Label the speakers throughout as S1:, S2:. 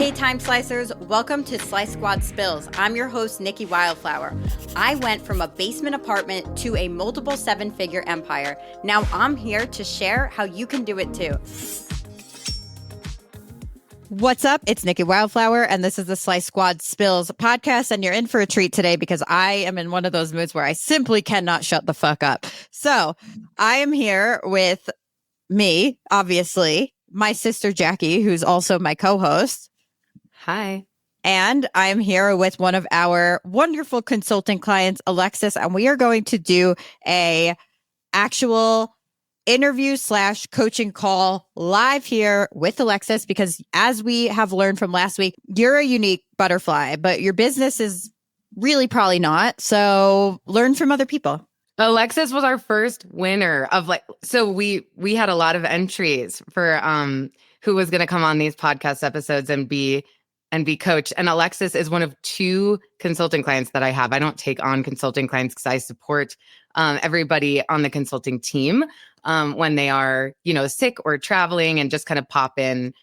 S1: Hey Time Slicers, welcome to Slice Squad Spills. I'm your host, Nikki Wildflower. I went from a basement apartment to a multiple seven-figure empire. Now I'm here to share how you can do it too. What's up? It's Nikki Wildflower, and this is the Slice Squad Spills podcast, and you're in for a treat today because I am in one of those moods where I simply cannot shut the fuck up. So I am here with me, obviously, my sister Jackie, who's also my co-host.
S2: Hi.
S1: And I'm here with one of our wonderful consulting clients, Alexis, and we are going to do a actual interview / coaching call live here with Alexis, because as we have learned from last week, you're a unique butterfly, but your business is really probably not. So learn from other people.
S2: Alexis was our first winner of so we had a lot of entries for who was going to come on these podcast episodes and be coached. And Alexis is one of two consulting clients that I have. I don't take on consulting clients because I support everybody on the consulting team when they are, sick or traveling, and just kind of pop in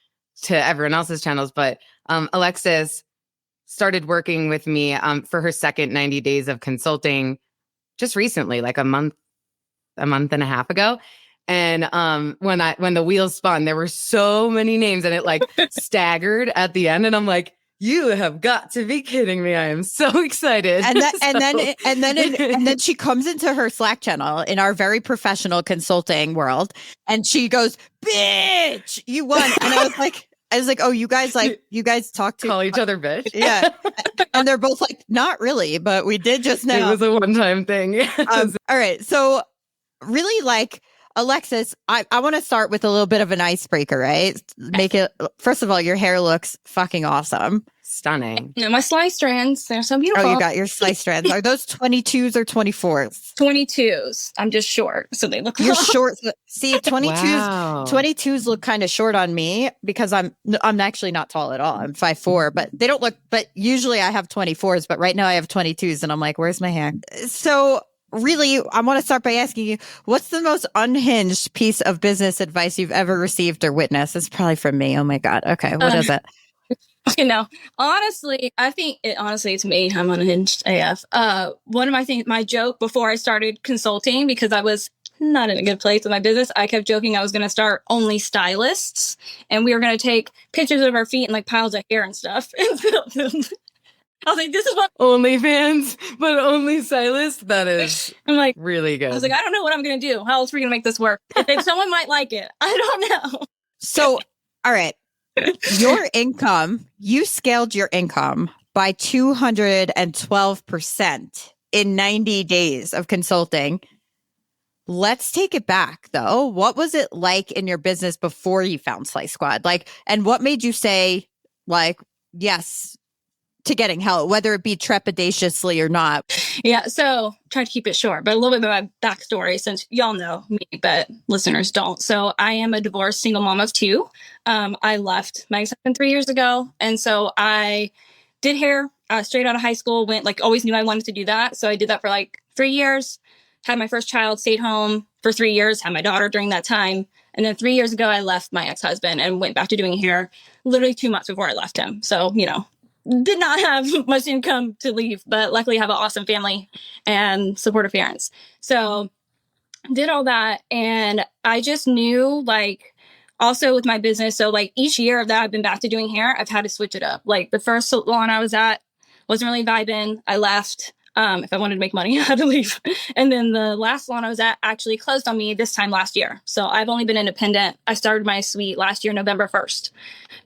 S2: to everyone else's channels. But Alexis started working with me for her second 90 days of consulting just recently, like a month and a half ago. And when the wheels spun, there were so many names, and it staggered at the end. And I'm like, you have got to be kidding me! I am so excited.
S1: And then she comes into her Slack channel in our very professional consulting world, and she goes, "Bitch, you won!" And I was like, oh, you guys talk to
S2: call each other bitch.
S1: Yeah. And they're both like, not really, but we did just now.
S2: It was a one-time thing.
S1: All right. So really, Alexis, I want to start with a little bit of an icebreaker, right? First of all, your hair looks fucking awesome.
S2: Stunning.
S3: My slice strands, they're so beautiful.
S1: Oh, you got your slice strands. Are those 22s or 24s?
S3: 22s. I'm just short, so they look
S1: You're short. See, 22s,
S2: Wow.
S1: 22s look kind of short on me because I'm actually not tall at all. I'm 5'4", but they don't look, but usually I have 24s, but right now I have 22s, and I'm like, where's my hair? So really, I want to start by asking you, what's the most unhinged piece of business advice you've ever received or witnessed? It's probably from me. Oh my God. Okay. What is it?
S3: Honestly, I think it's me. I'm unhinged AF. One of my joke before I started consulting, because I was not in a good place with my business, I kept joking I was going to start only stylists, and we were going to take pictures of our feet and piles of hair and stuff. And I was like, this is what
S2: OnlyFans, but only stylist. That is really good.
S3: I was like, I don't know what I'm going to do. How else are we going to make this work? If someone might like it, I don't know.
S1: So, all right. Your income, you scaled your income by 212% in 90 days of consulting. Let's take it back, though. What was it like in your business before you found Slice Squad? And what made you say, yes to getting help, whether it be trepidatiously or not?
S3: Yeah, so try to keep it short, but a little bit of my backstory, since y'all know me, but listeners don't. So I am a divorced single mom of two. I left my ex-husband 3 years ago. And so I did hair straight out of high school, always knew I wanted to do that. So I did that for 3 years, had my first child, stayed home for 3 years, had my daughter during that time. And then 3 years ago, I left my ex-husband and went back to doing hair literally 2 months before I left him. So, did not have much income to leave, but luckily have an awesome family and supportive parents. So did all that. And I just knew also with my business. So each year of that, I've been back to doing hair. I've had to switch it up. The first salon I was at wasn't really vibing. I left. If I wanted to make money, I had to leave. And then the last salon I was at actually closed on me this time last year. So I've only been independent. I started my suite last year, November 1st.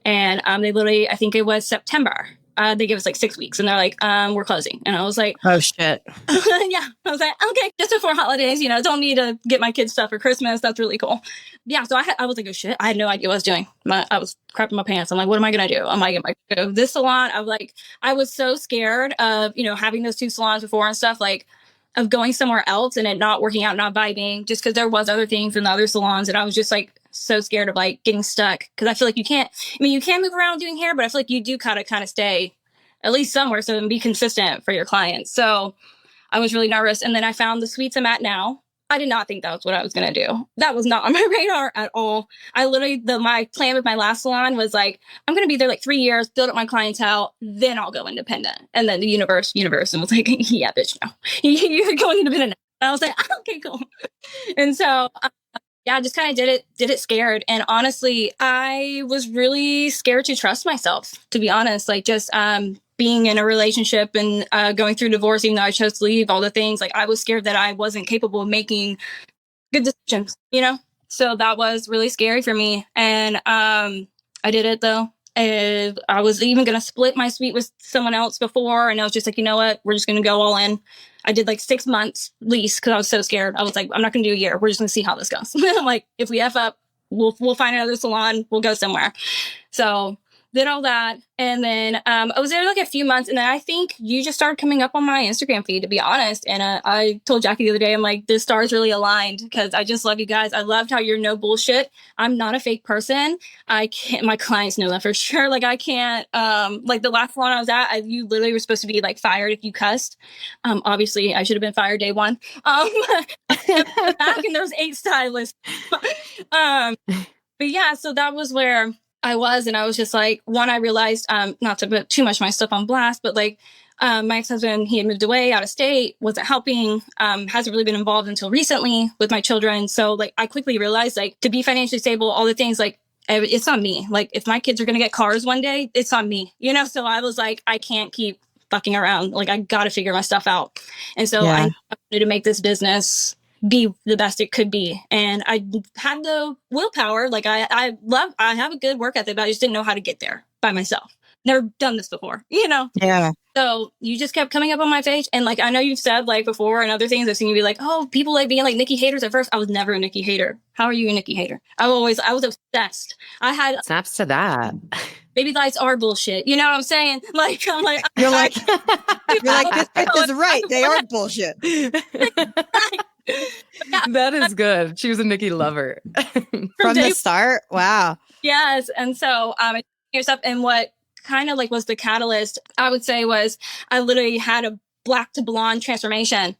S3: And they literally, I think it was September. They give us 6 weeks, and they're like, we're closing. And I was like,
S1: oh shit.
S3: Yeah. I was like, okay, just before holidays, don't need to get my kids stuff for Christmas. That's really cool. Yeah. So I was like, oh shit. I had no idea what I was doing. I was crapping my pants. I'm like, what am I going to do? Am I going to go this salon? I was so scared of, having those two salons before and stuff, of going somewhere else and it not working out, not vibing, just because there was other things in the other salons. And I was just so scared of getting stuck, because I feel like you can move around doing hair, but I feel like you do kind of stay at least somewhere so and be consistent for your clients. So I was really nervous. And then I found the suites I'm at now. I did not think that was what I was going to do. That was not on my radar at all. I literally, my plan with my last salon was like, I'm going to be there like 3 years, build up my clientele, then I'll go independent. And then the universe was like, yeah, bitch, no, you're going independent. And I was like, okay, cool. And so, yeah, I just kind of did it scared. And honestly, I was really scared to trust myself, to be honest. Like just, being in a relationship and going through divorce, even though I chose to leave, all the things, like I was scared that I wasn't capable of making good decisions, you know? So that was really scary for me. And I did it though. And I was even going to split my suite with someone else before. And I was just like, you know what? We're just going to go all in. I did like 6 months lease because I was so scared. I was like, I'm not going to do a year. We're just going to see how this goes. I'm like, if we F up, we'll find another salon. We'll go somewhere. So did all that. And then I was there like a few months. And then I think you just started coming up on my Instagram feed, to be honest. And I told Jackie the other day, I'm like, the stars really aligned because I just love you guys. I loved how you're no bullshit. I'm not a fake person. I can't, my clients know that for sure. Like I can't, like the last one I was at, you literally were supposed to be like fired if you cussed. Obviously I should have been fired day one. Back and there was 8 stylists. But yeah, so that was where I was, and I was just like, one, I realized, not to put too much of my stuff on blast, but like, my ex-husband, he had moved away out of state, wasn't helping, hasn't really been involved until recently with my children. So like, I quickly realized like to be financially stable, all the things like, it's on me. Like if my kids are going to get cars one day, it's on me, you know? So I was like, I can't keep fucking around. Like I got to figure my stuff out. And so I wanted to make this business be the best it could be. And I had the willpower. Like I have a good work ethic, but I just didn't know how to get there by myself. Never done this before, you know?
S1: Yeah.
S3: So you just kept coming up on my page. And like, I know you've said like before and other things, I've seen you be like, oh, people like being like Nikki haters at first. I was never a Nikki hater. How are you a Nikki hater? I was obsessed. I had
S2: Snaps to that.
S3: baby lights are bullshit. You know what I'm saying? Like, I'm like,
S1: You're like, this bitch is right. They are bullshit.
S2: That is good. She was a Nikki lover.
S1: From the start. Wow.
S3: Yes. And so yourself, and what kind of like was the catalyst, I would say, was I literally had a black to blonde transformation.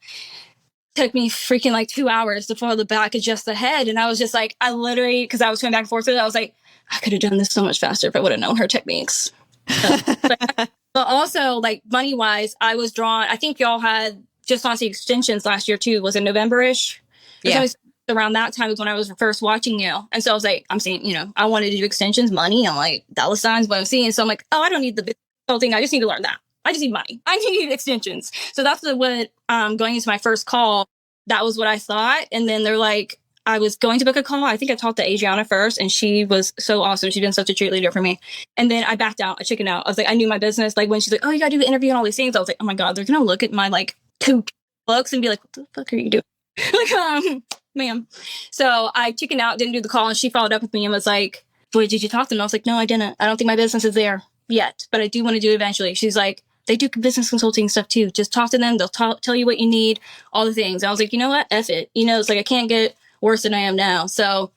S3: Took me freaking like 2 hours to follow the back of just the head. And I was just like, I literally, because I was going back and forth with it, I was like, I could have done this so much faster if I would have known her techniques. But also like money wise, I was drawn. I think y'all had just honestly extensions last year too. Was it November-ish?
S1: Yeah.
S3: Around that time was when I was first watching you. And so I was like, I'm seeing, you know, I wanted to do extensions, money. I'm like, dollar signs, what I'm seeing. So I'm like, oh, I don't need the whole thing. I just need to learn that. I just need money. I need extensions. So that's what going into my first call, that was what I thought. And then they're like, I was going to book a call. I think I talked to Adriana first, and she was so awesome. She's been such a cheerleader for me. And then I backed out. I chickened out. I was like, I knew my business. Like when she's like, oh, you got to do the interview and all these things. I was like, oh my God, they're going to look at my like 2 books and be like, what the fuck are you doing? Like, ma'am. So I chickened out, didn't do the call. And she followed up with me and was like, boy, did you talk to them? I was like, no, I didn't. I don't think my business is there yet, but I do want to do it eventually. She's like, they do business consulting stuff too. Just talk to them. They'll tell you what you need, all the things. I was like, you know what? F it. You know, it's like, I can't get worse than I am now. So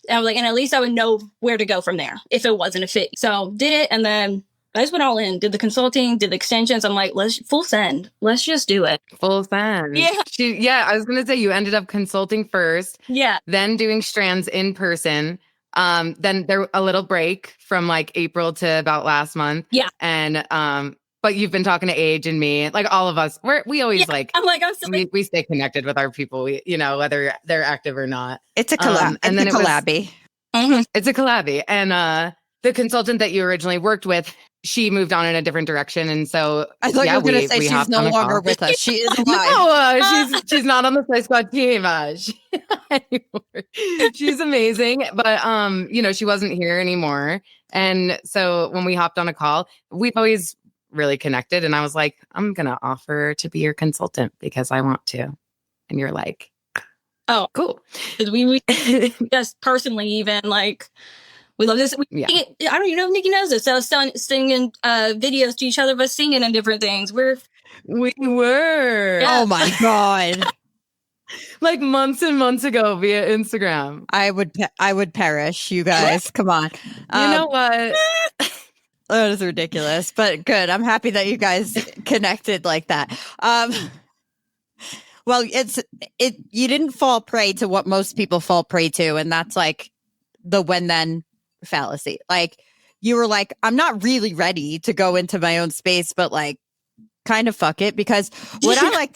S3: I was like, and at least I would know where to go from there if it wasn't a fit. So did it. And then I just went all in, did the consulting, did the extensions. I'm like, let's full send. Let's just do it.
S2: Full send.
S3: Yeah.
S2: I was going to say you ended up consulting first.
S3: Yeah.
S2: Then doing strands in person. Then there a little break from like April to about last month.
S3: Yeah.
S2: And, but you've been talking to Age and me, like all of us, we always like,
S3: I'm like, I'm still
S2: we stay connected with our people, whether they're active or not.
S1: It's a collab.
S2: And then
S1: it's a collabby.
S2: It's a collabby. And the consultant that you originally worked with, she moved on in a different direction. And so
S1: I thought you were going to say she's no longer with us. She is alive.
S2: No, she's not on the Play Squad team. She's amazing. But, she wasn't here anymore. And so when we hopped on a call, we've always really connected. And I was like, I'm going to offer to be your consultant because I want to. And you're like,
S3: oh,
S2: cool.
S3: We just personally even like, we love this. I don't even know if Nikki knows this. So singing videos to each other, but singing and different things. We
S2: were.
S3: Yeah.
S1: Oh my God.
S2: Like months and months ago via Instagram.
S1: I would perish, you guys. Come on.
S2: You know what?
S1: That is ridiculous, but good. I'm happy that you guys connected like that. Well, you didn't fall prey to what most people fall prey to, and that's like the when then fallacy. Like you were like, I'm not really ready to go into my own space, but like kind of fuck it, because what I like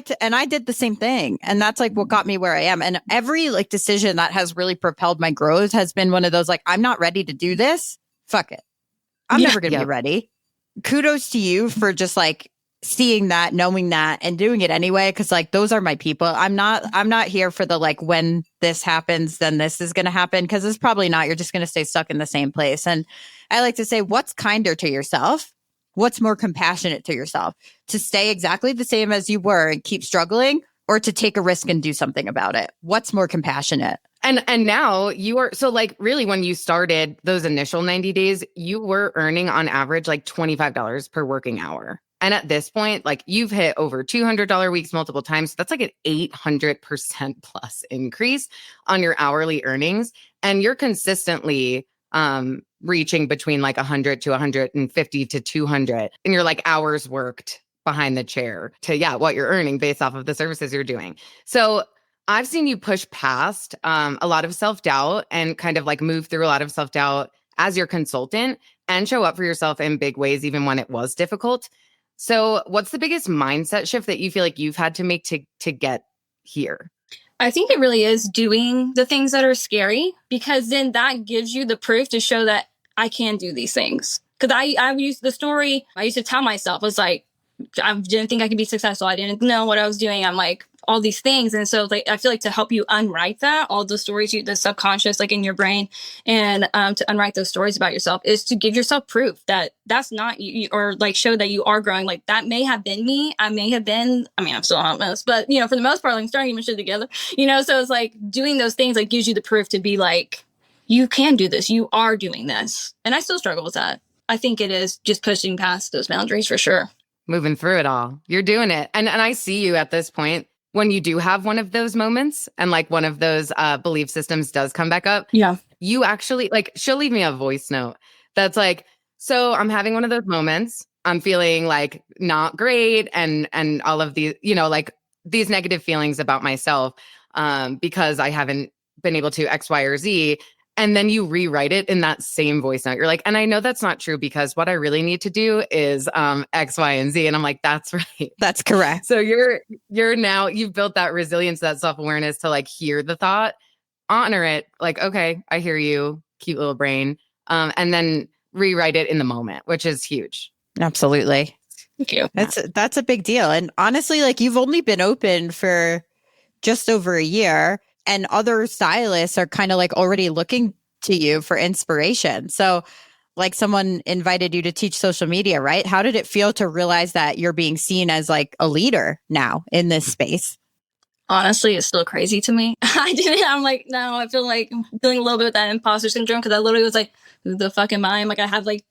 S1: to, and I did the same thing, and that's like what got me where I am. And every like decision that has really propelled my growth has been one of those like, I'm not ready to do this. Fuck it. I'm never going to be ready. Kudos to you for just like seeing that, knowing that, and doing it anyway. Cause like, those are my people. I'm not here for the like, when this happens, then this is going to happen. Cause it's probably not. You're just going to stay stuck in the same place. And I like to say, what's kinder to yourself? What's more compassionate to yourself? To stay exactly the same as you were and keep struggling, or to take a risk and do something about it? What's more compassionate?
S2: And now you are, so like really when you started those initial 90 days, you were earning on average like $25 per working hour. And at this point, like you've hit over $200 weeks multiple times. So that's like an 800% plus increase on your hourly earnings. And you're consistently reaching between like 100 to 150 to 200. And you're like hours worked behind the chair to, what you're earning based off of the services you're doing. So I've seen you push past a lot of self-doubt and kind of like move through a lot of self-doubt as your consultant and show up for yourself in big ways, even when it was difficult. So what's the biggest mindset shift that you feel like you've had to make to get here?
S3: I think it really is doing the things that are scary, because then that gives you the proof to show that I can do these things. Because I used the story I used to tell myself was like, I didn't think I could be successful. I didn't know what I was doing. I'm like, all these things. And so like, I feel like to help you unwrite that, all the stories, the subconscious, like in your brain, and to unwrite those stories about yourself is to give yourself proof that that's not you, or like show that you are growing. Like that may have been me. I mean, I'm still on this, but for the most part, like I'm starting to shit together, so it's like doing those things like gives you the proof to be like, you can do this. You are doing this. And I still struggle with that. I think it is just pushing past those boundaries for sure.
S2: Moving through it all. You're doing it. And I see you at this point when you do have one of those moments and like one of those belief systems does come back up.
S3: Yeah.
S2: You actually like, she'll leave me a voice note that's like, so I'm having one of those moments. I'm feeling like not great and all of these, like these negative feelings about myself because I haven't been able to X, Y, or Z. And then you rewrite it in that same voice note. You're like, and I know that's not true because what I really need to do is X, Y, and Z. And I'm like, that's right.
S1: That's correct.
S2: So you're now, you've built that resilience, that self-awareness to like hear the thought, honor it. Like, okay, I hear you, cute little brain. And then rewrite it in the moment, which is huge.
S1: Absolutely.
S3: Thank you.
S1: That's a big deal. And honestly, like you've only been open for just over a year. And other stylists are kind of like already looking to you for inspiration. So like someone invited you to teach social media, right? How did it feel to realize that you're being seen as like a leader now in this space?
S3: Honestly, it's still crazy to me. I'm like, no, I feel like I'm feeling a little bit of that imposter syndrome because I literally was like, who the fuck am I? I'm like, I have like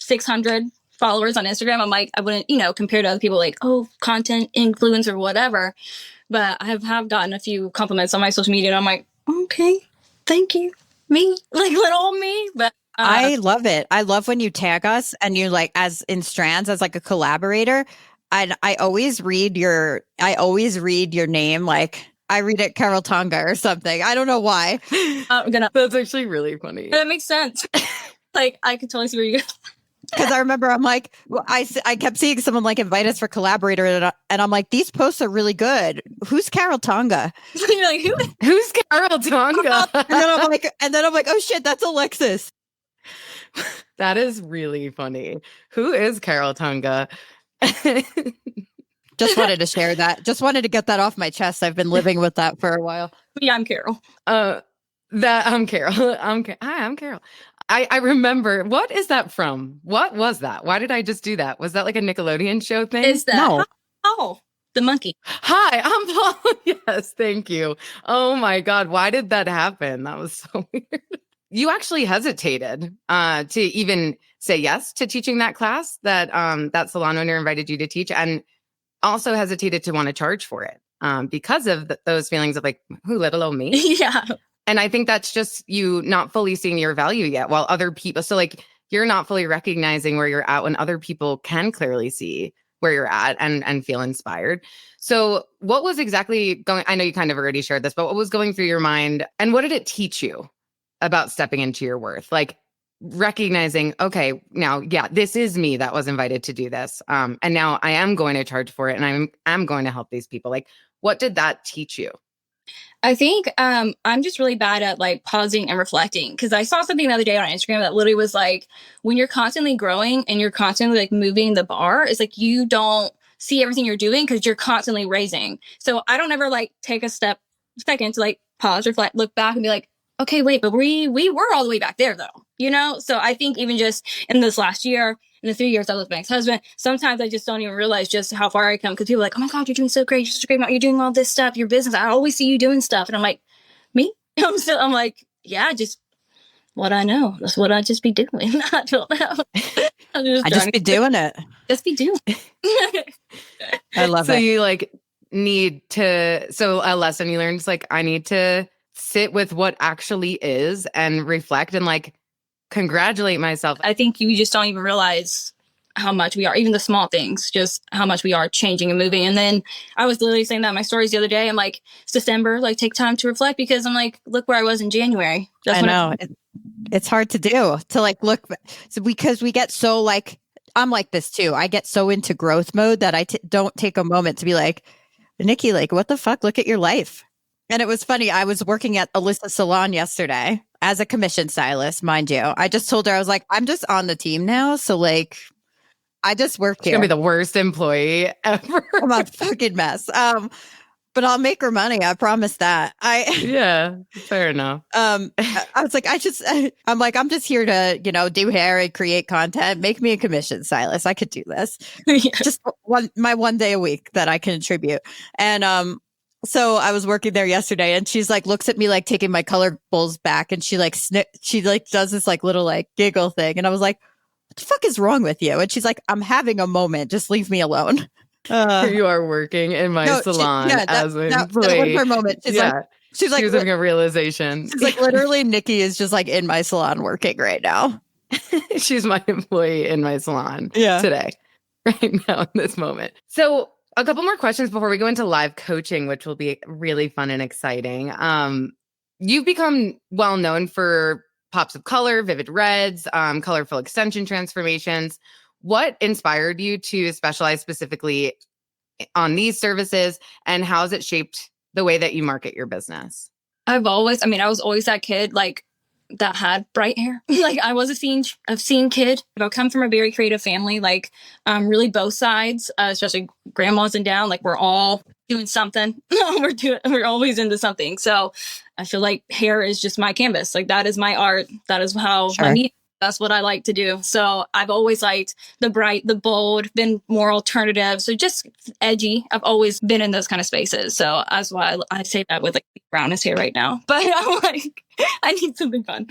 S3: 600 followers on Instagram. I'm like, I wouldn't, compare to other people like, oh, content influencer, whatever. But I have gotten a few compliments on my social media and I'm like, okay, thank you. Me, like little me. But
S1: I love it. I love when you tag us and you like as in Strands as like a collaborator. And I always read your name. Like I read it Carol Tonga or something. I don't know why.
S2: That's actually really funny.
S3: That makes sense. Like I could totally see where you go.
S1: Because I remember I'm like, I kept seeing someone like invite us for collaborator and I'm like, these posts are really good. Who's Carol Tonga?
S3: You're like,
S2: who's Carol Tonga?
S1: and then I'm like, oh shit, that's Alexis.
S2: That is really funny. Who is Carol Tonga?
S1: Just wanted to share that. Just wanted to get that off my chest. I've been living with that for a while.
S3: Yeah, I'm Carol.
S2: I'm Carol. Hi, I'm Carol. I remember. What is that from? What was that? Why did I just do that? Was that like a Nickelodeon show thing?
S3: Is that?
S1: No.
S3: Oh, the monkey.
S2: Hi, I'm Paul. Yes, thank you. Oh my God. Why did that happen? That was so weird. You actually hesitated to even say yes to teaching that class that salon owner invited you to teach, and also hesitated to want to charge for it because of those feelings of like, who, let alone me?
S3: Yeah.
S2: And I think that's just you not fully seeing your value yet, while other people, so like you're not fully recognizing where you're at when other people can clearly see where you're at and feel inspired. So what was exactly going, I know you kind of already shared this, but what was going through your mind and what did it teach you about stepping into your worth? Like recognizing, okay, now, yeah, this is me that was invited to do this. And now I am going to charge for it and I'm going to help these people. Like, what did that teach you?
S3: I think I'm just really bad at like pausing and reflecting, because I saw something the other day on Instagram that literally was like, when you're constantly growing and you're constantly like moving the bar, it's like you don't see everything you're doing because you're constantly raising. So I don't ever like take a second to like pause, reflect, look back and be like, okay, wait, but we were all the way back there though, you know? So I think even just in this last year, in the 3 years I was with my ex-husband, sometimes I just don't even realize just how far I come, because people are like, oh my God, you're doing so great. You're such a great mom. You're doing all this stuff, your business. I always see you doing stuff. And I'm like, me? I'm like, yeah, just what I know. That's what I just be doing. I don't know.
S1: I just be doing it.
S3: Just be doing it.
S1: I love
S2: so
S1: it.
S2: you like need to, so a lesson you learned is like, I need to sit with what actually is and reflect and like congratulate myself.
S3: I think you just don't even realize how much we are, even the small things, just how much we are changing and moving. And then I was literally saying that in my stories the other day. I'm like, it's December, like take time to reflect, because I'm like, look where I was in January.
S1: I know. It's hard to do, to like look, so because we get so like, I'm like this too. I get so into growth mode that I don't take a moment to be like, Nikki, like, what the fuck? Look at your life. And it was funny. I was working at Alyssa's salon yesterday as a commission stylist, mind you. I just told her, I was like, I'm just on the team now. So like, I just work here.
S2: She's gonna be the worst employee ever.
S1: I'm a fucking mess. But I'll make her money. I promise that.
S2: Yeah, fair enough.
S1: I was like, I'm like, I'm just here to, do hair and create content. Make me a commission stylist. I could do this.
S3: Yeah.
S1: Just my one day a week that I can contribute. And so I was working there yesterday, and she's like, looks at me like taking my color bowls back, and she does this like little like giggle thing, and I was like, what the fuck is wrong with you? And she's like, I'm having a moment. Just leave me alone.
S2: You are working in my salon as an employee.
S1: That was her moment. She's like,
S2: she was having a realization.
S1: She's like, literally, Nikki is just like in my salon working right now.
S2: She's my employee in my salon
S1: today,
S2: right now in this moment. So a couple more questions before we go into live coaching, which will be really fun and exciting. You've become well known for pops of color, vivid reds, colorful extension transformations. What inspired you to specialize specifically on these services, and how has it shaped the way that you market your business?
S3: I was always that kid like that had bright hair. Like I was a scene kid. I come from a very creative family, like really both sides, especially grandmas and down. Like we're all doing something. We're always into something. So I feel like hair is just my canvas. Like that is my art. That is how that's what I like to do. So I've always liked the bright, the bold, been more alternative. So just edgy. I've always been in those kind of spaces. So that's why I say that with like brownest hair right now. But I'm like, I need something fun.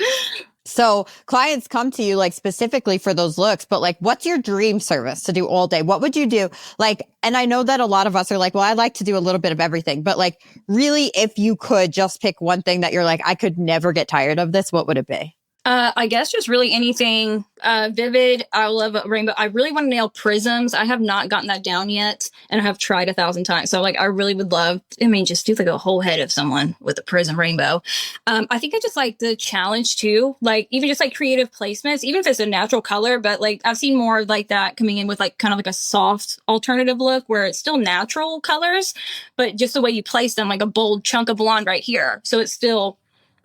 S1: So clients come to you like specifically for those looks, but like, what's your dream service to do all day? What would you do? Like, and I know that a lot of us are like, well, I like to do a little bit of everything, but like really, if you could just pick one thing that you're like, I could never get tired of this, what would it be?
S3: I guess just really anything vivid. I love a rainbow. I really want to nail prisms. I have not gotten that down yet, and I have tried 1,000 times. So like, I really would love, just do like a whole head of someone with a prism rainbow. I think I just like the challenge too. Like even just like creative placements, even if it's a natural color, but like I've seen more like that coming in with like kind of like a soft alternative look where it's still natural colors, but just the way you place them, like a bold chunk of blonde right here. So it's still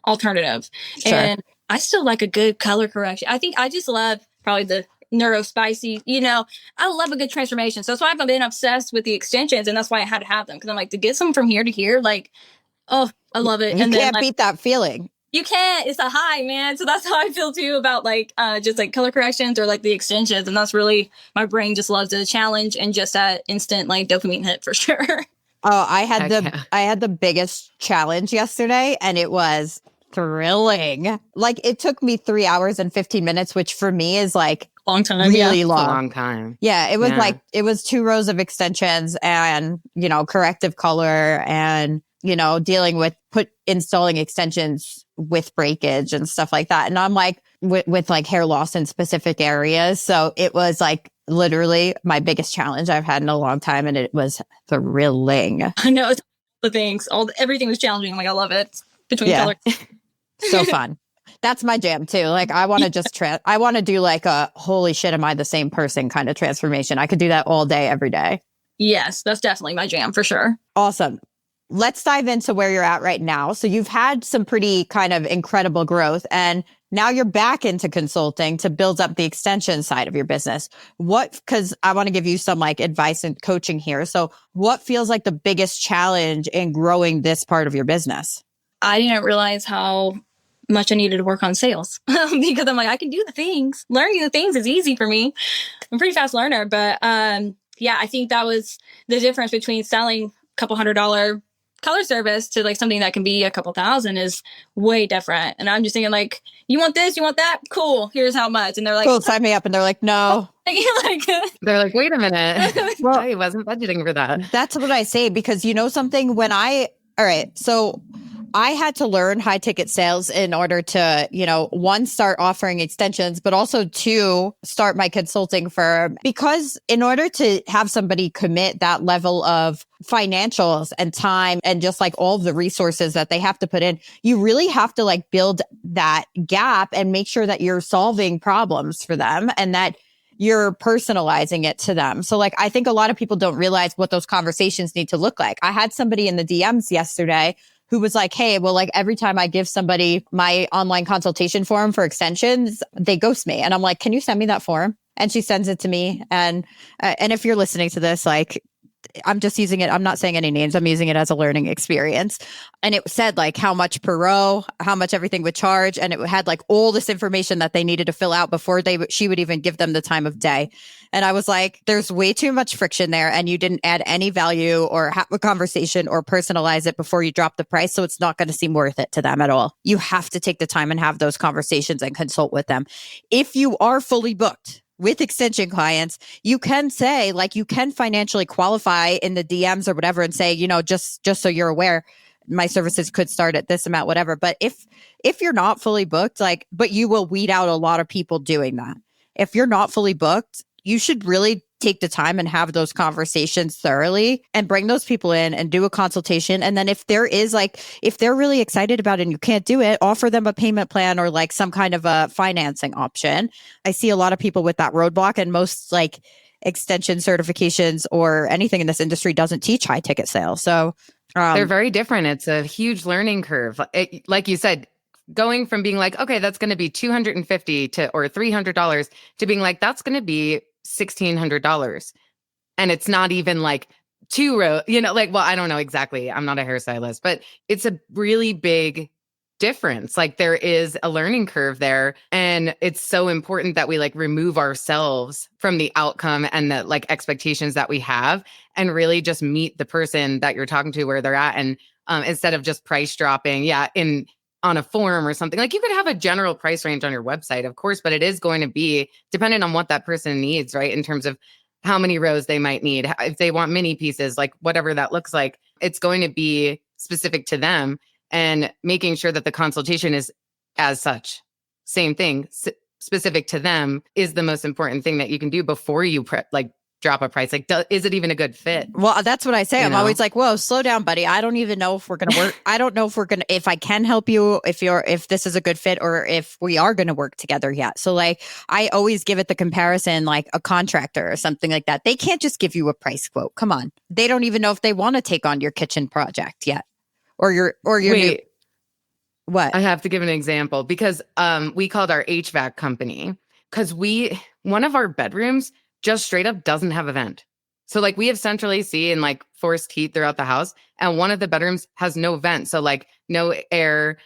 S3: alternative.
S1: Sure.
S3: And I still like a good color correction. I think I just love probably the neuro spicy, I love a good transformation. So that's why I've been obsessed with the extensions, and that's why I had to have them. Cause I'm like, to get some from here to here, like, oh, I love it.
S1: You can't beat that feeling.
S3: You can't. It's a high, man. So that's how I feel too about like just like color corrections or like the extensions. And that's really, my brain just loves the challenge and just that instant like dopamine hit for sure.
S1: Oh, I had the biggest challenge yesterday, and it was thrilling. Like it took me 3 hours and 15 minutes, which for me is like
S3: long time.
S1: Really long.
S2: It's a long time.
S1: Yeah. It was like, it was 2 rows of extensions and, corrective color and, dealing with installing extensions with breakage and stuff like that. And I'm like, with like hair loss in specific areas. So it was like literally my biggest challenge I've had in a long time, and it was thrilling.
S3: I know it's the things, everything was challenging. I'm like, I love it. Between color.
S1: So fun. That's my jam too. Like I want to just I want to do like a holy shit, am I the same person kind of transformation. I could do that all day, every day.
S3: Yes, that's definitely my jam for sure.
S1: Awesome. Let's dive into where you're at right now. So you've had some pretty kind of incredible growth, and now you're back into consulting to build up the extension side of your business. Because I want to give you some like advice and coaching here. So what feels like the biggest challenge in growing this part of your business?
S3: I didn't realize how much I needed to work on sales because I'm like, I can do the things. Learning the things is easy for me. I'm a pretty fast learner, but yeah, I think that was the difference between selling a couple $100 color service to like something that can be a couple thousand is way different. And I'm just thinking like, you want this, you want that? Cool. Here's how much. And they're like,
S1: cool, sign me up. And they're like, no.
S2: They're like, wait a minute. Well, I wasn't budgeting for that.
S1: That's what I say, because you know something, all right, so I had to learn high ticket sales in order to, one, start offering extensions, but also two, start my consulting firm. Because in order to have somebody commit that level of financials and time and just like all of the resources that they have to put in, you really have to like build that gap and make sure that you're solving problems for them and that you're personalizing it to them. So like, I think a lot of people don't realize what those conversations need to look like. I had somebody in the DMs yesterday who was like, hey, well, like every time I give somebody my online consultation form for extensions, they ghost me. And I'm like, can you send me that form? And she sends it to me. And if you're listening to this, like, I'm just using it. I'm not saying any names. I'm using it as a learning experience. And it said like how much per row, how much everything would charge. And it had like all this information that they needed to fill out before she would even give them the time of day. And I was like, there's way too much friction there. And you didn't add any value or have a conversation or personalize it before you drop the price. So it's not going to seem worth it to them at all. You have to take the time and have those conversations and consult with them. If you are fully booked with extension clients, you can say, like, you can financially qualify in the DMs or whatever and say, just so you're aware, my services could start at this amount, whatever. But if you're not fully booked, but you will weed out a lot of people doing that. If you're not fully booked, you should really take the time and have those conversations thoroughly and bring those people in and do a consultation. And then if they're really excited about it and you can't do it, offer them a payment plan or like some kind of a financing option. I see a lot of people with that roadblock, and most like extension certifications or anything in this industry doesn't teach high ticket sales. So
S2: they're very different. It's a huge learning curve. Like you said, going from being like, okay, that's going to be $250 or $300 to being like, that's going to be $1,600. And it's not even like 2 rows, well, I don't know exactly. I'm not a hairstylist, but it's a really big difference. Like there is a learning curve there. And it's so important that we like remove ourselves from the outcome and the like expectations that we have and really just meet the person that you're talking to where they're at. And instead of just price dropping, on a form or something, like you could have a general price range on your website, of course, but it is going to be dependent on what that person needs, right? In terms of how many rows they might need, if they want mini pieces, like whatever that looks like, it's going to be specific to them, and making sure that the consultation is as such, same thing, specific to them is the most important thing that you can do before you drop a price. Like, is it even a good fit?
S1: Well, that's what I say. I'm always like, whoa, slow down, buddy. I don't even know if we're going to work. I don't know if I can help you, if this is a good fit or if we are going to work together yet. So like, I always give it the comparison, like a contractor or something like that. They can't just give you a price quote. Come on. They don't even know if they want to take on your kitchen project yet or your
S2: Wait,
S1: what?
S2: I have to give an example because we called our HVAC company because one of our bedrooms just straight up doesn't have a vent. So like we have central AC and like forced heat throughout the house. And one of the bedrooms has no vent. So like no air,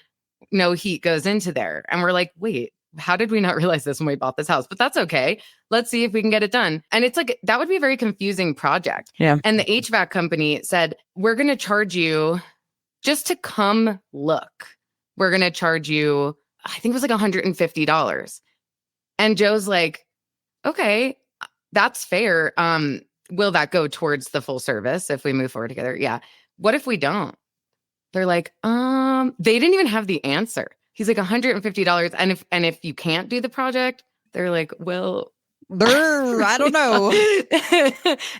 S2: no heat goes into there. And we're like, wait, how did we not realize this when we bought this house? But that's okay. Let's see if we can get it done. And it's like, that would be a very confusing project.
S1: Yeah.
S2: And the HVAC company said, we're going to charge you just to come look. We're going to charge you, I think it was like $150. And Joe's like, okay, that's fair. Will that go towards the full service if we move forward together? Yeah. What if we don't? They're like, they didn't even have the answer. He's like $150. And if you can't do the project, they're like, well,
S1: I don't know.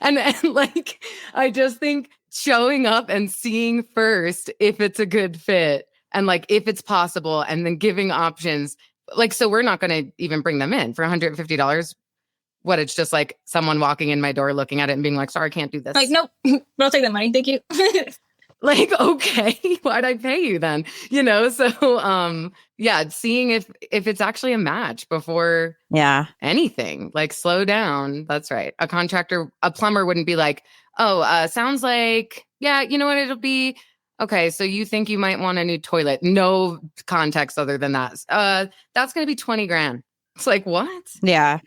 S2: and like, I just think showing up and seeing first if it's a good fit and like if it's possible, and then giving options. Like, so we're not going to even bring them in for $150. What, it's just like someone walking in my door, looking at it and being like, sorry, I can't do this.
S3: Like, nope, I'll take that money. Thank you.
S2: Like, okay, why'd I pay you then? You know, so yeah, seeing if it's actually a match before anything. Like, slow down. That's right. A plumber wouldn't be like, oh, sounds like, yeah, you know what, it'll be okay. So you think you might want a new toilet? No context other than that. That's gonna be 20 grand. It's like, what?
S1: Yeah.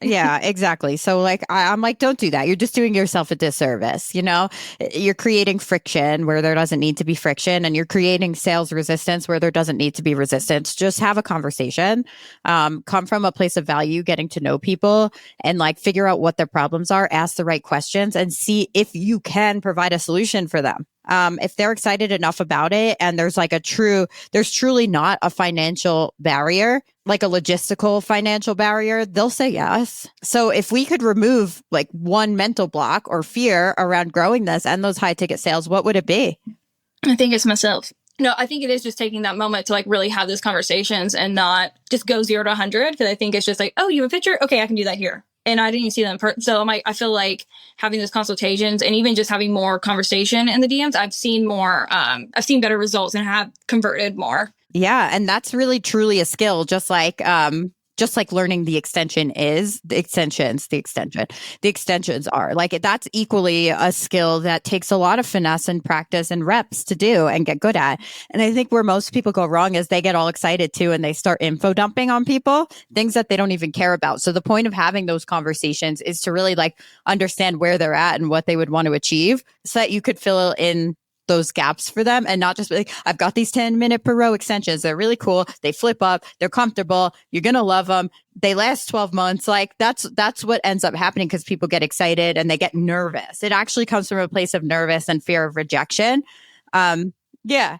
S1: Yeah, exactly. So like I'm like, don't do that. You're just doing yourself a disservice. You know, you're creating friction where there doesn't need to be friction, and you're creating sales resistance where there doesn't need to be resistance. Just have a conversation. Come from a place of value, getting to know people, and like figure out what their problems are, ask the right questions, and see if you can provide a solution for them. If they're excited enough about it, and there's truly not a financial barrier, like a logistical financial barrier, they'll say yes. So if we could remove like one mental block or fear around growing this and those high ticket sales, what would it be?
S3: I think it's myself. No, I think it is just taking that moment to like really have those conversations and not just go 0 to 100. Because I think it's just like, oh, you have a picture? Okay, I can do that here. And I didn't even see them in person. So I feel like having those consultations and even just having more conversation in the DMs, I've seen better results and have converted more.
S1: Yeah. And that's really truly a skill, just like learning the extensions are like, that's equally a skill that takes a lot of finesse and practice and reps to do and get good at. And I think where most people go wrong is they get all excited too, and they start info dumping on people, things that they don't even care about. So the point of having those conversations is to really like understand where they're at and what they would want to achieve, so that you could fill in those gaps for them, and not just be like, I've got these 10-minute per row extensions. They're really cool. They flip up. They're comfortable. You're going to love them. They last 12 months. Like that's what ends up happening, because people get excited and they get nervous. It actually comes from a place of nervous and fear of rejection. Yeah.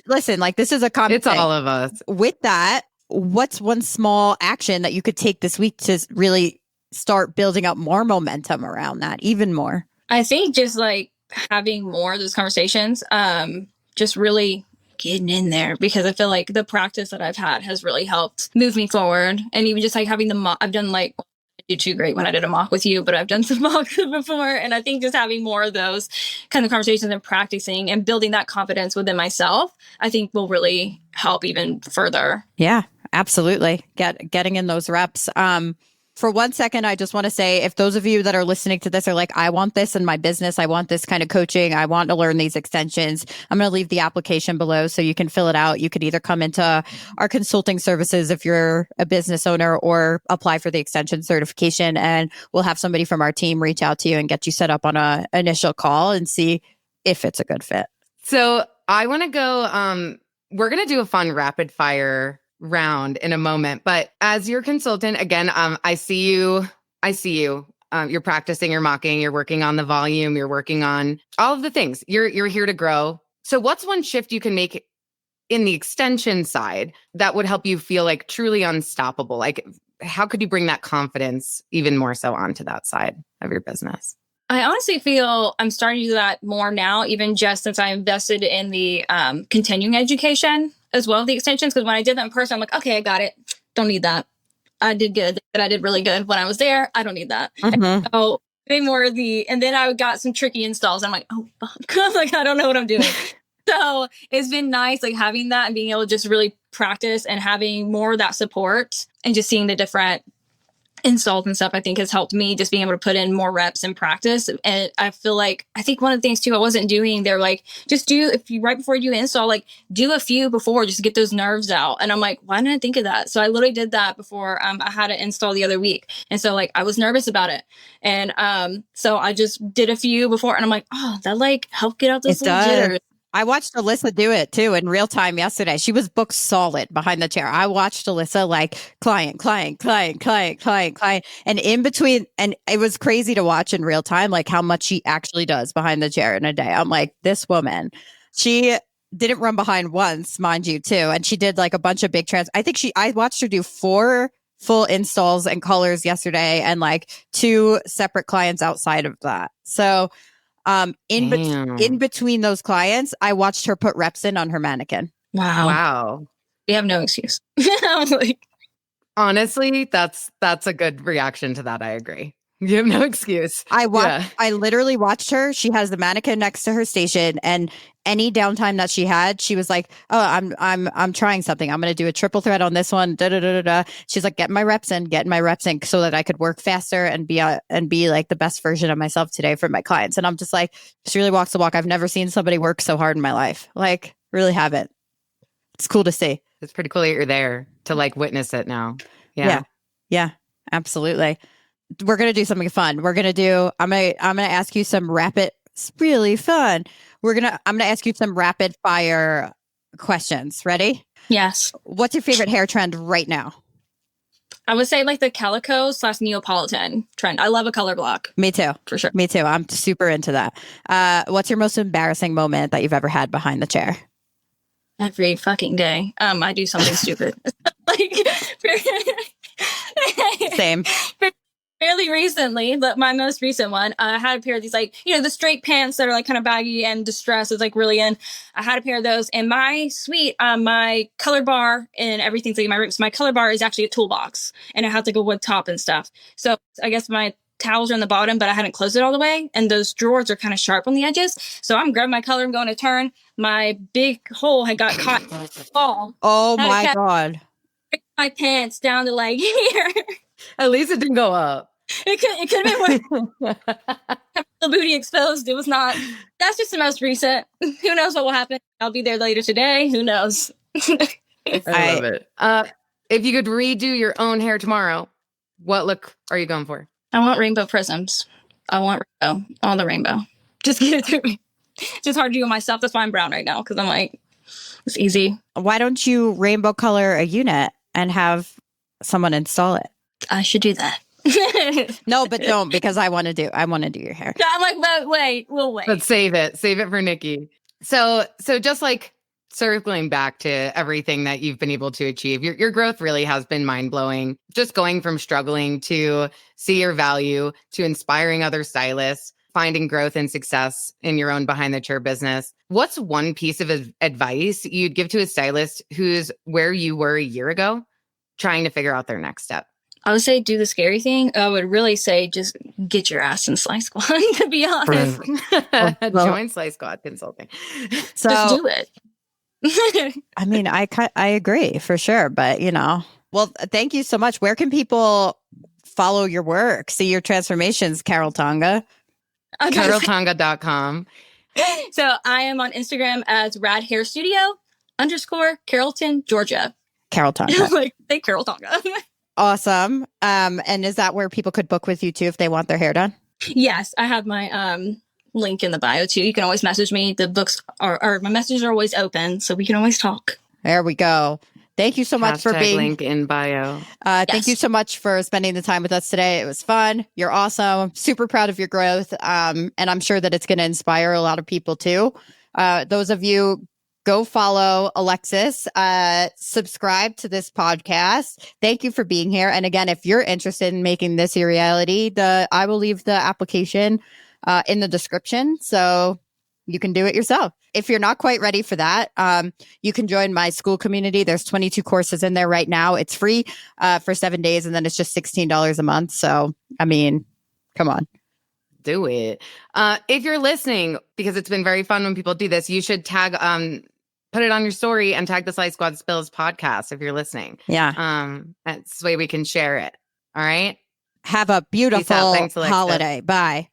S1: Listen, like this is a common thing.
S2: It's all of us.
S1: With that, what's one small action that you could take this week to really start building up more momentum around that, even more?
S3: I think just like having more of those conversations, just really getting in there, because I feel like the practice that I've had has really helped move me forward. And even just like having the mock, I've done like, I did too great when I did a mock with you, but I've done some mocks before. And I think just having more of those kind of conversations and practicing and building that confidence within myself, I think will really help even further.
S1: Yeah, absolutely. Getting in those reps. For 1 second, I just want to say, if those of you that are listening to this are like, I want this in my business, I want this kind of coaching, I want to learn these extensions, I'm going to leave the application below so you can fill it out. You could either come into our consulting services if you're a business owner, or apply for the extension certification, and we'll have somebody from our team reach out to you and get you set up on an initial call and see if it's a good fit.
S2: So I want to go, we're going to do a fun rapid fire round in a moment, but as your consultant, again, I see you, you're practicing, you're mocking, you're working on the volume, you're working on all of the things, you're here to grow. So what's one shift you can make in the extension side that would help you feel like truly unstoppable? Like, how could you bring that confidence even more so onto that side of your business?
S3: I honestly feel I'm starting to do that more now, even just since I invested in the continuing education as well, the extensions. Because when I did that in person, I'm like, okay, I got it. Don't need that. I did good. But I did really good when I was there. I don't need that.
S1: Mm-hmm.
S3: So more of and then I got some tricky installs. I'm like, oh, fuck. Like, I don't know what I'm doing. So it's been nice, like having that and being able to just really practice and having more of that support and just seeing the different installs and stuff, I think has helped me just being able to put in more reps and practice. And I think one of the things too I wasn't doing, they're like, just do, if you right before you do the install, like do a few before just to get those nerves out. And I'm like, why didn't I think of that? So I literally did that before I had an install the other week. And so like I was nervous about it. And so I just did a few before, and I'm like, oh, that like helped get out those little jitters.
S1: I watched Alyssa do it too in real time yesterday. She was booked solid behind the chair. I watched Alyssa like client. And in between, and it was crazy to watch in real time, like how much she actually does behind the chair in a day. I'm like, this woman, she didn't run behind once, mind you, too. And she did like a bunch of big I watched her do 4 full installs and colors yesterday, and like 2 separate clients outside of that. So in between those clients, I watched her put reps in on her mannequin.
S2: Wow.
S3: We have no excuse. I was like,
S2: honestly, that's a good reaction to that. I agree. You have no excuse.
S1: I literally watched her. She has the mannequin next to her station, and any downtime that she had, she was like, "Oh, I'm trying something. I'm going to do a triple thread on this one." Da, da, da, da, da. She's like, getting my reps in, so that I could work faster and be like the best version of myself today for my clients. And I'm just like, she really walks the walk. I've never seen somebody work so hard in my life. Like, really haven't. It's cool to see.
S2: It's pretty cool that you're there to like witness it now.
S1: Yeah, absolutely. We're going to do something fun. I'm going to ask you some it's really fun. I'm going to ask you some rapid fire questions. Ready?
S3: yes.
S1: What's your favorite hair trend right now?
S3: I would say like the calico / Neapolitan trend. I love a color block.
S1: Me too.
S3: For sure.
S1: Me too. I'm super into that. What's your most embarrassing moment that you've ever had behind the chair?
S3: Every fucking day. I do something stupid. Like
S1: Same.
S3: Fairly recently, but my most recent one, I had a pair of these, like, the straight pants that are like kind of baggy and distressed is like really in. I had a pair of those in my suite. My color bar and everything's like in my room. So my color bar is actually a toolbox, and it has like a wood top and stuff. So I guess my towels are on the bottom, but I hadn't closed it all the way, and those drawers are kind of sharp on the edges. So I'm grabbing my color, I'm going to turn. My big hole had got caught in the wall.
S1: Oh my God.
S3: My pants down to like here.
S2: At least it didn't go up.
S3: It could have been worse. The booty exposed. It was not. That's just the most recent. Who knows what will happen? I'll be there later today. Who knows?
S2: I love it. If you could redo your own hair tomorrow, what look are you going for?
S3: I want rainbow prisms. I want rainbow. All the rainbow. Just get it through me. It's just hard to do it myself. That's why I'm brown right now, because I'm like, it's easy.
S1: Why don't you rainbow color a unit and have someone install it?
S3: I should do that.
S1: No, but don't, because I want to do your hair.
S3: I'm like, but we'll wait.
S2: But save it for Nikki. So just like circling back to everything that you've been able to achieve, your growth really has been mind-blowing. Just going from struggling to see your value, to inspiring other stylists, finding growth and success in your own behind the chair business. What's one piece of advice you'd give to a stylist who's where you were a year ago, trying to figure out their next step?
S3: I would say do the scary thing. I would really say just get your ass in Slice Squad, to be honest.
S2: Join Slice Squad Consulting.
S1: So
S3: just do it.
S1: I mean, I agree for sure, but well, thank you so much. Where can people follow your work, see your transformations, Carol Tonga?
S2: CarolTonga.com.
S3: So I am on Instagram as radhairstudio_Carrollton, Georgia.
S1: Carol Tonga.
S3: Like, say Carol Tonga.
S1: Awesome. And is that where people could book with you too if they want their hair done?
S3: Yes, I have my link in the bio too. You can always message me. The books or my messages are always open, so we can always talk.
S1: There we go. Thank you so much for being
S2: link in bio.
S1: Thank you so much for spending the time with us today. It was fun. You're awesome. I'm super proud of your growth. And I'm sure that it's going to inspire a lot of people too. Those of you, go follow Alexis, subscribe to this podcast. Thank you for being here. And again, if you're interested in making this your reality, I will leave the application in the description, so you can do it yourself. If you're not quite ready for that, you can join my school community. There's 22 courses in there right now. It's free for 7 days, and then it's just $16 a month. So, I mean, come on.
S2: Do it. If you're listening, because it's been very fun when people do this, you should tag, put it on your story and tag the Slice Squad Spills podcast if you're listening.
S1: Yeah.
S2: That's the way we can share it. All right.
S1: Have a beautiful
S2: Thanks,
S1: holiday. Bye.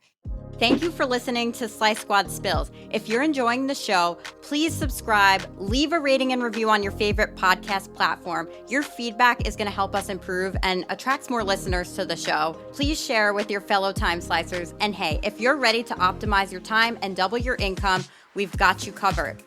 S1: Thank you for listening to Slice Squad Spills. If you're enjoying the show, please subscribe, leave a rating and review on your favorite podcast platform. Your feedback is going to help us improve and attracts more listeners to the show. Please share with your fellow time slicers. And hey, if you're ready to optimize your time and double your income, we've got you covered.